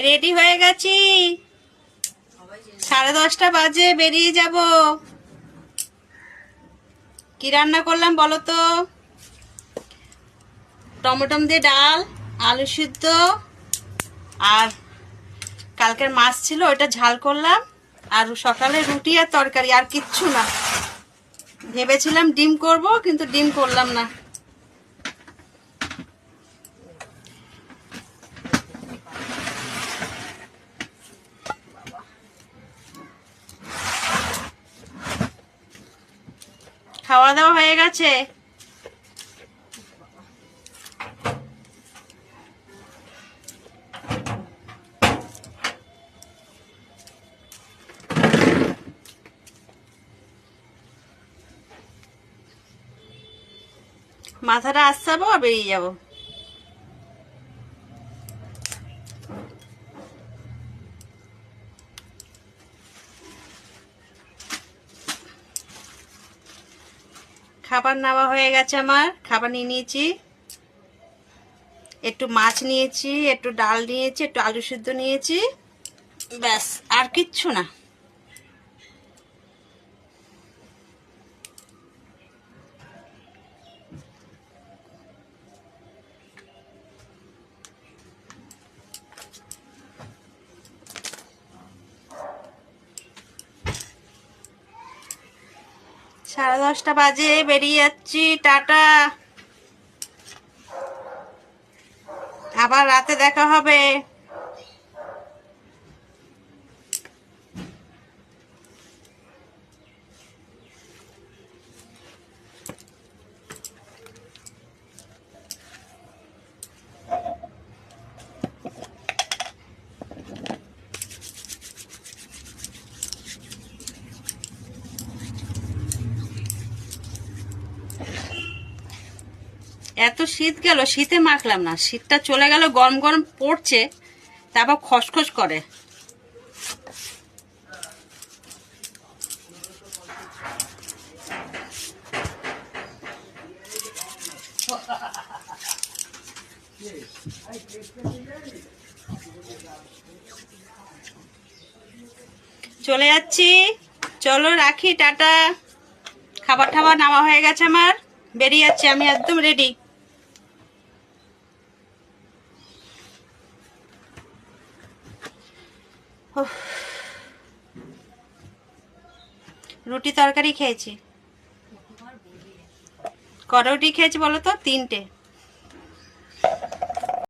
Ready হয়ে গেছি, 10:30 বাজে, বেরিয়ে যাব। কি রান্না করলাম বলো তো? টমেটো দিয়ে ডাল, আলু সিদ্ধ, আর কালকের মাছ ছিল ওটা ঝাল করলাম, আর সকালে রুটি আর তরকারি, আর কিচ্ছু না। ভেবেছিলাম ডিম করব, কিন্তু ডিম করলাম না। খাওয়া দাওয়া হয়ে গেছে। মাথাটা আসাবো আর বেরিয়ে যাব। খাবার নেওয়া হয়ে গেছে আমার, খাবার নিয়ে নিয়েছি। একটু মাছ নিয়েছি, একটু ডাল নিয়েছি, একটু আলু সিদ্ধ নিয়েছি, ব্যাস, আর কিচ্ছু না। সাড়ে 10টা বাজে, বেরিয়ে যাচ্ছি, টাটা। আবার রাতে দেখা হবে। এত শীত গেল, শীতে মাখলাম না, শীতটা চলে গেল, গরম গরম পড়ছে, তারপর খসখস করে। চলে যাচ্ছি, চলো রাখি, টাটা। খাবার টাবার নেওয়া হয়ে গেছে আমার, বেরিয়ে যাচ্ছি, আমি একদম রেডি। রুটি তরকারি খেয়েছি। কটা রুটি খেয়েছি বলো তো? 3টে।